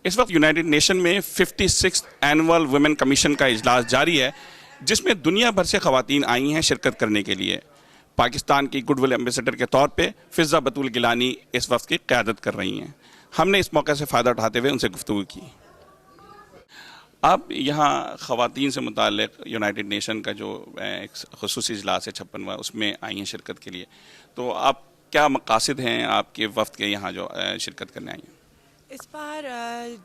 اس وقت United nation میں 56 annual women commission کا اجلاس جاری ہے، جس میں دنیا بھر سے خواتین آئی ہیں شرکت کرنے کے لیے۔ پاکستان کی گڈ ول ایمبیسڈر کے طور پہ فضہ بتول گیلانی اس وقت کی قیادت کر رہی ہیں۔ ہم نے اس موقع سے فائدہ اٹھاتے ہوئے ان سے گفتگو کی۔ آپ یہاں خواتین سے متعلق یونائٹڈ نیشن کا جو ایک خصوصی اجلاس ہے 56واں، اس میں آئی ہیں شرکت کے لیے، تو آپ کیا مقاصد ہیں آپ کے وفد کے یہاں جو شرکت کرنے آئی ہیں؟ اس بار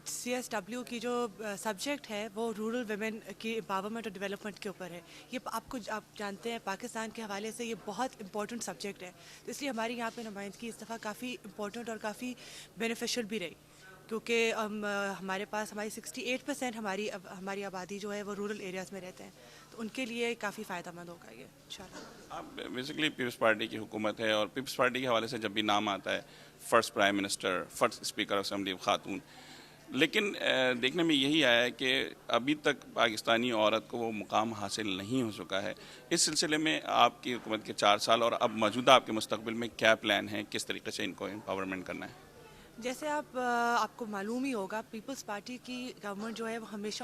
CSW کی جو سبجیکٹ ہے وہ رورل ویمن کی امپاورمنٹ اور ڈیولپمنٹ کے اوپر ہے۔ یہ آپ جانتے ہیں پاکستان کے حوالے سے یہ بہت امپورٹنٹ سبجیکٹ ہے، تو اس لیے ہماری یہاں پہ نمائندگی اس دفعہ کافی امپورٹنٹ اور کافی بینیفیشل بھی رہی، کیونکہ ہمارے پاس ہماری 68% ہماری آبادی جو ہے وہ رورل ایریاز میں رہتے ہیں، تو ان کے لیے کافی فائدہ مند ہوگا یہ انشاءاللہ۔ آپ بیسیکلی پیپلز پارٹی کی حکومت ہے، اور پیپلز پارٹی کے حوالے سے جب بھی نام آتا ہے first prime minister, first speaker of assembly خاتون، لیکن دیکھنے میں یہی آیا ہے کہ ابھی تک پاکستانی عورت کو وہ مقام حاصل نہیں ہو چکا ہے۔ اس سلسلے میں آپ کی حکومت کے 4 سال اور اب موجودہ آپ کے مستقبل میں کیا پلان ہے، کس طریقے سے ان کو امپاورمنٹ کرنا ہے؟ جیسے آپ کو معلوم ہی ہوگا، پیپلز پارٹی کی گورنمنٹ جو ہے وہ ہمیشہ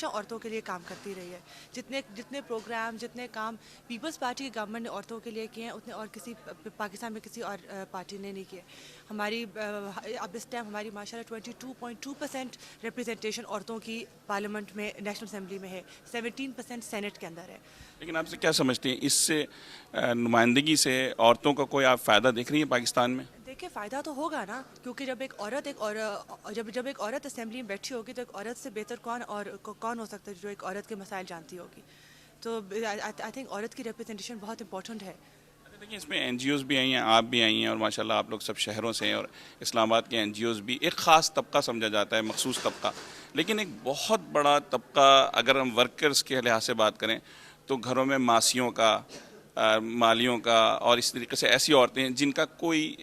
عورتوں کے لیے کام کرتی رہی ہے۔ جتنے پروگرام، جتنے کام پیپلز پارٹی کی گورنمنٹ نے عورتوں کے لیے کیے ہیں، اتنے اور کسی پاکستان میں کسی اور پارٹی نے نہیں کیے۔ ہماری اب اس ٹائم ہماری ماشاءاللہ 22.2% ریپرزنٹیشن عورتوں کی پارلیمنٹ میں، نیشنل اسمبلی میں ہے، 17% سینٹ کے اندر ہے۔ لیکن آپ سے کیا سمجھتے ہیں، اس سے نمائندگی سے عورتوں کا کوئی آپ فائدہ دیکھ رہی ہیں پاکستان میں؟ دیکھیں فائدہ تو ہوگا نا، کیونکہ جب ایک عورت اسمبلی میں بیٹھی ہوگی تو ایک عورت سے بہتر کون ہو سکتا ہے جو ایک عورت کے مسائل جانتی ہوگی، تو آئی تھنک عورت کی ریپرزنٹیشن بہت امپورٹنٹ ہے۔ دیکھیں اس میں NGOs بھی آئی ہیں، آپ بھی آئی ہیں، اور ماشاءاللہ آپ لوگ سب شہروں سے ہیں، اور اسلام آباد کے NGOs بھی ایک خاص طبقہ سمجھا جاتا ہے، مخصوص طبقہ، لیکن ایک بہت بڑا طبقہ اگر ہم ورکرز کے لحاظ سے بات کریں تو گھروں میں ماسیوں کا، مالیوں کا، اور اس طریقے سے ایسی عورتیں ہیں جن کا کوئی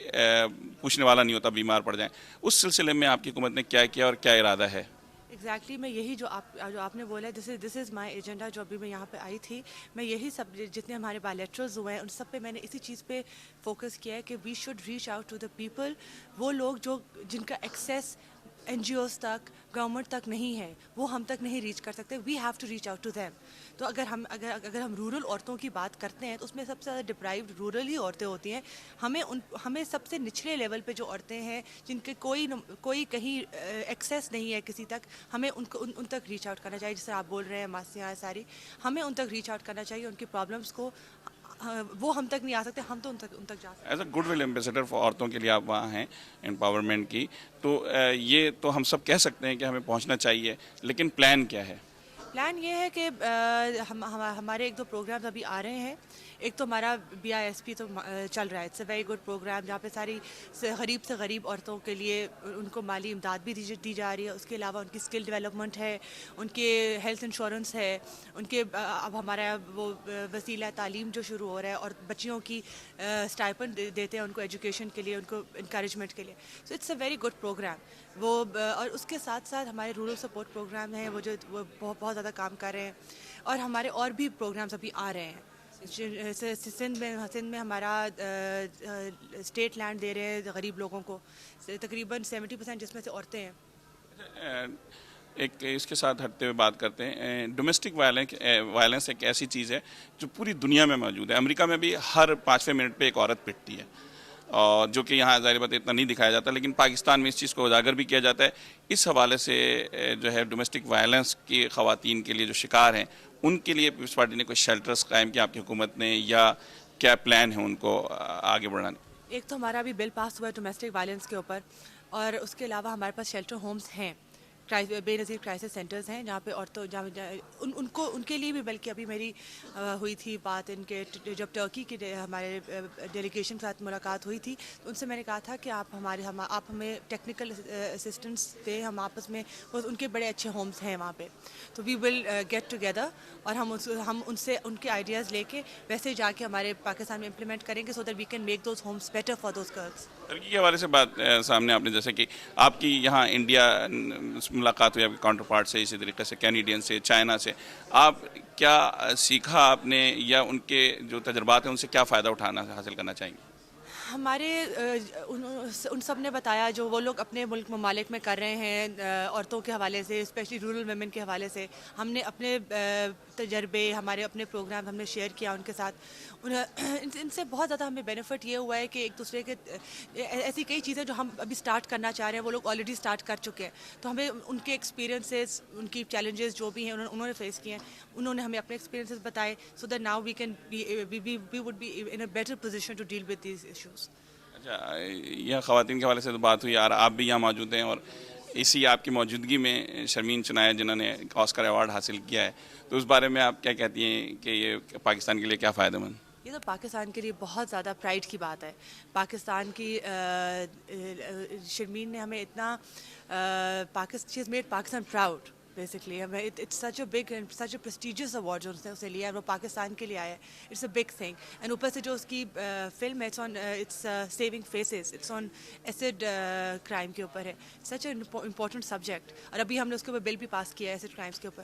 پوچھنے والا نہیں ہوتا، بیمار پڑ جائیں۔ اس سلسلے میں آپ کی حکومت نے کیا کیا اور کیا ارادہ ہے؟ ایگزیکٹلی میں یہی جو آپ نے بولا ہے، دس از مائی ایجنڈا۔ جو ابھی میں یہاں پہ آئی تھی، میں یہی سب جتنے ہمارے بائیلیٹرلز ہوئے ہیں ان سب پہ میں نے اسی چیز پہ فوکس کیا ہے کہ we should reach out to the people. وہ لوگ جن کا ایکسیس NGOs تک، گورنمنٹ تک نہیں ہے، وہ ہم تک نہیں ریچ کر سکتے، we have to reach out to them. تو اگر ہم رورل عورتوں کی بات کرتے ہیں تو اس میں سب سے زیادہ ڈپرائیوڈ رورل ہی عورتیں ہوتی ہیں۔ ہمیں سب سے نچلے لیول پہ جو عورتیں ہیں جن کے کوئی کہیں ایکسیس نہیں ہے کسی تک، ہمیں ان تک ریچ آؤٹ کرنا چاہیے۔ جیسے آپ بول رہے ہیں ماسیاں ساری، ہمیں ان تک ریچ آؤٹ کرنا چاہیے، ان کی پرابلمس کو، وہ ہم تک نہیں آ سکتے، ہم تو ان تک جا سکتے۔ As a good will ambassador for عورتوں کے لیے آپ وہاں ہیں امپاورمنٹ کی، تو یہ تو ہم سب کہہ سکتے ہیں کہ ہمیں پہنچنا چاہیے، لیکن پلان کیا ہے؟ پلان یہ ہے کہ ہمارے 1-2 پروگرامز ابھی آ رہے ہیں۔ ایک تو ہمارا BISP تو چل رہا ہے، it's a very good programme, جہاں پہ ساری غریب سے غریب عورتوں کے لیے ان کو مالی امداد بھی دی جا رہی ہے۔ اس کے علاوہ ان کی اسکل ڈیولپمنٹ ہے، ان کے ہیلتھ انشورنس ہے، ان کے اب ہمارا وہ وسیلہ تعلیم جو شروع ہو رہا ہے، اور بچیوں کی اسٹائپنڈ دیتے ہیں ان کو ایجوکیشن کے لیے، ان کو انکریجمنٹ کے لیے۔ So it's a very good programme وہ۔ اور اس کے ساتھ ساتھ ہمارے رورل سپورٹ پروگرام ہیں وہ بہت زیادہ کام کر رہے ہیں، اور ہمارے اور بھی پروگرامز ابھی آ رہے ہیں۔ سندھ میں ہمارا اسٹیٹ لینڈ دے رہے ہیں غریب لوگوں کو، تقریباً 70% جس میں سے عورتیں ہیں۔ ایک اس کے ساتھ ہٹتے ہوئے بات کرتے ہیں، ڈومیسٹک وائلنس ایک ایسی چیز ہے جو پوری دنیا میں موجود ہے۔ امریکہ میں بھی ہر 5ویں منٹ پہ ایک عورت پٹتی ہے، اور جو کہ یہاں ظاہر بات اتنا نہیں دکھایا جاتا، لیکن پاکستان میں اس چیز کو اجاگر بھی کیا جاتا ہے۔ اس حوالے سے جو ہے ڈومیسٹک وائلنس کی خواتین کے لیے جو شکار ہیں، ان کے لیے پیپلز پارٹی نے کوئی شیلٹرز قائم کیا آپ کی حکومت نے، یا کیا پلان ہے ان کو آگے بڑھانے؟ ایک تو ہمارا بھی بل پاس ہوا ہے ڈومیسٹک وائلنس کے اوپر، اور اس کے علاوہ ہمارے پاس شیلٹر ہومز ہیں، بے نظیر کرائسس سینٹرز ہیں، جہاں پہ عورتوں ان کے لیے بھی، بلکہ ابھی میری ہوئی تھی بات ان کے، جب ٹرکی کے ہمارے ڈیلیگیشن کے ساتھ ملاقات ہوئی تھی تو ان سے میں نے کہا تھا کہ آپ ہمیں ٹیکنیکل اسسٹنس دیں، ہم آپس میں، ان کے بڑے اچھے ہومز ہیں وہاں پہ، تو وی ول گیٹ ٹوگیدر، اور ہم ان سے ان کے آئیڈیاز لے کے ویسے جا کے ہمارے پاکستان میں امپلیمنٹ کریں گے، so that we can make those homes better for those girls. ترکی کے حوالے سے بات سامنے آپ نے، جیسے کہ آپ کی یہاں انڈیا ملاقات ہوئی آپ کے کاؤنٹر پارٹ سے، اسی طریقے سے کینیڈین سے، چائنا سے، آپ کیا سیکھا آپ نے، یا ان کے جو تجربات ہیں ان سے کیا فائدہ حاصل کرنا چاہیں گے؟ ہمارے ان سب نے بتایا جو وہ لوگ اپنے ملک ممالک میں کر رہے ہیں عورتوں کے حوالے سے، اسپیشلی رورل ویمن کے حوالے سے. ہم نے اپنے تجربے، ہمارے اپنے پروگرام ہم نے شیئر کیا ان کے ساتھ. ان سے بہت زیادہ ہمیں بینیفٹ یہ ہوا ہے کہ ایک دوسرے کے ایسی کئی چیزیں جو ہم ابھی اسٹارٹ کرنا چاہ رہے ہیں وہ لوگ آلریڈی اسٹارٹ کر چکے ہیں. تو ہمیں ان کے ایکسپیرینسز، ان کی چیلنجز جو بھی ہیں انہوں نے فیس کیے ہیں، انہوں نے ہمیں اپنے ایکسپیرینسز بتائے. So that now we would be in a better position to deal with these issues. اچھا، یہ خواتین کے حوالے سے تو بات ہوئی، اور آپ بھی یہاں موجود ہیں، اور اسی آپ کی موجودگی میں شرمین چنایا جنہوں نے آسکر ایوارڈ حاصل کیا ہے، تو اس بارے میں آپ کیا کہتی ہیں کہ یہ پاکستان کے لیے کیا فائدہ مند؟ یہ تو پاکستان کے لیے بہت زیادہ پرائڈ کی بات ہے. پاکستان کی شرمین نے ہمیں اتنا she has made Pakistan proud basically. ہمیں it's such a big and such a prestigious award جو اسے لیا ہے، وہ پاکستان کے لیے آیا ہے. It's a big thing. And اوپر سے جو اس کی فلم ہے، it's saving faces, it's on acid crime کے اوپر ہے. Such a important subject. اور ابھی ہم نے اس کے اوپر بل بھی پاس کیا ہے ایسڈ کرائمس کے اوپر.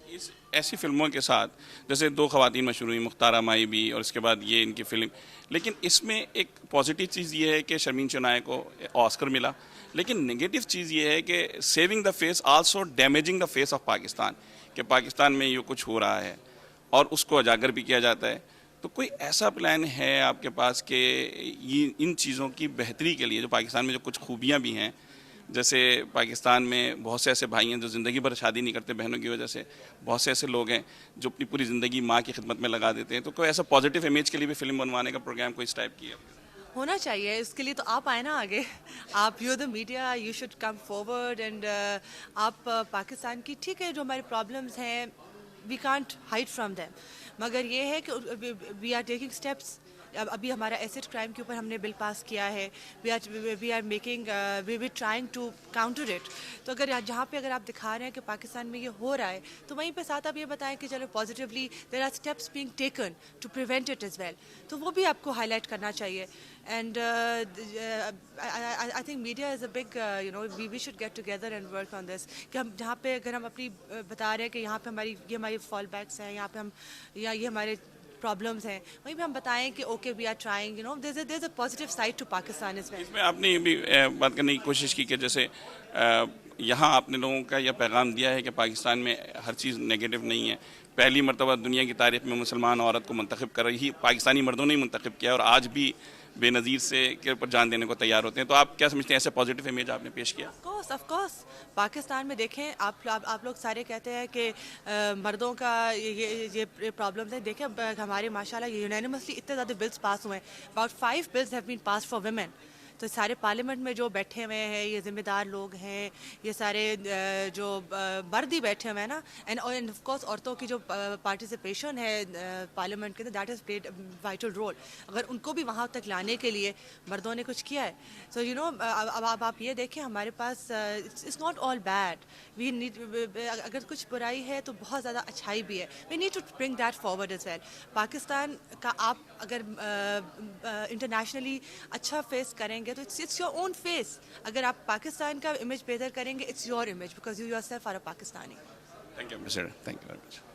اس ایسی فلموں کے ساتھ جیسے 2 خواتین مشہور ہوئی، مختارہ مائی بھی، اور اس کے بعد یہ ان کی فلم، لیکن اس میں ایک پازیٹیو چیز یہ ہے کہ شرمین چنائے کو آسکر ملا، لیکن نگیٹو چیز یہ ہے کہ saving the face also damaging the face of Pakistan, کہ پاکستان میں یہ کچھ ہو رہا ہے اور اس کو اجاگر بھی کیا جاتا ہے. تو کوئی ایسا پلان ہے آپ کے پاس کہ یہ ان چیزوں کی بہتری کے لیے، جو پاکستان میں جو کچھ خوبیاں بھی ہیں، جیسے پاکستان میں بہت سے ایسے بھائی ہیں جو زندگی بھر شادی نہیں کرتے بہنوں کی وجہ سے، بہت سے ایسے لوگ ہیں جو اپنی پوری زندگی ماں کی خدمت میں لگا دیتے ہیں، تو کوئی ایسا پازیٹیو امیج کے لیے بھی فلم بنوانے کا پروگرام کوئی اس ٹائپ کی ہے؟ ہونا چاہیے. اس کے لیے تو آپ آئے نا آگے. آپ you the media, you should come forward. And آپ پاکستان کی، ٹھیک ہے جو ہمارے پرابلمس ہیں we can't hide from them, مگر یہ ہے کہ وی آر ٹیکنگ اسٹیپس. ابھی ہمارا ایسڈ کرائم کے اوپر ہم نے بل پاس کیا ہے. We are making we trying to counter it. تو اگر جہاں پہ اگر آپ دکھا رہے ہیں کہ پاکستان میں یہ ہو رہا ہے، تو وہیں پہ ساتھ آپ یہ بتائیں کہ چلو positively there are steps being taken to prevent it as well. تو وہ بھی آپ کو ہائی لائٹ کرنا چاہیے. And I think media is a big we should get together and work on this. کہ ہم جہاں پہ اگر ہم اپنی بتا رہے ہیں کہ یہاں پہ ہماری فال بیکس ہیں، یہاں پہ ہم یہ ہمارے پرابلمس ہیں، وہیں پہ ہم بتائیں کہ okay we are trying, there is a positive side to Pakistan as well. اس میں آپ نے یہ بھی بات کرنے کی کوشش کی کہ جیسے یہاں آپ نے لوگوں کا یہ پیغام دیا ہے کہ پاکستان میں ہر چیز نگیٹو نہیں ہے. پہلی مرتبہ دنیا کی تاریخ میں مسلمان عورت کو منتخب کر رہی پاکستانی مردوں نے ہی منتخب کیا، اور آج بھی بے نظیر سے کے اوپر جان دینے کو تیار ہوتے ہیں. تو آپ کیا سمجھتے ہیں ایسے پازیٹیو امیج آپ نے پیش کیا؟ آف کورس پاکستان میں دیکھیں آپ لوگ سارے کہتے ہیں کہ مردوں کا یہ پرابلمس ہیں. دیکھیں ہمارے ماشاء اللہ یونینیمسلی اتنے زیادہ بلس پاس ہوئے ہیں. About 5 bills have been passed for women. تو سارے پارلیمنٹ میں جو بیٹھے ہوئے ہیں یہ ذمہ دار لوگ ہیں، یہ سارے جو مرد ہی بیٹھے ہوئے ہیں نا. اینڈ آف کورس عورتوں کی جو پارٹیسپیشن ہے پارلیمنٹ کے اندر، that has played vital role. اگر ان کو بھی وہاں تک لانے کے لیے مردوں نے کچھ کیا ہے. سو اب آپ یہ دیکھیں ہمارے پاس it's not all bad. We need, اگر کچھ برائی ہے تو بہت زیادہ اچھائی بھی ہے. We need to bring that forward as well. Pakistan کا آپ اگر انٹرنیشنلی اچھا فیس کریں گے تو اٹس یور اون فیس. اگر آپ پاکستان کا امیج بہتر کریں گے، it's your image because you yourself are a Pakistani. Thank you mister, thank you very much.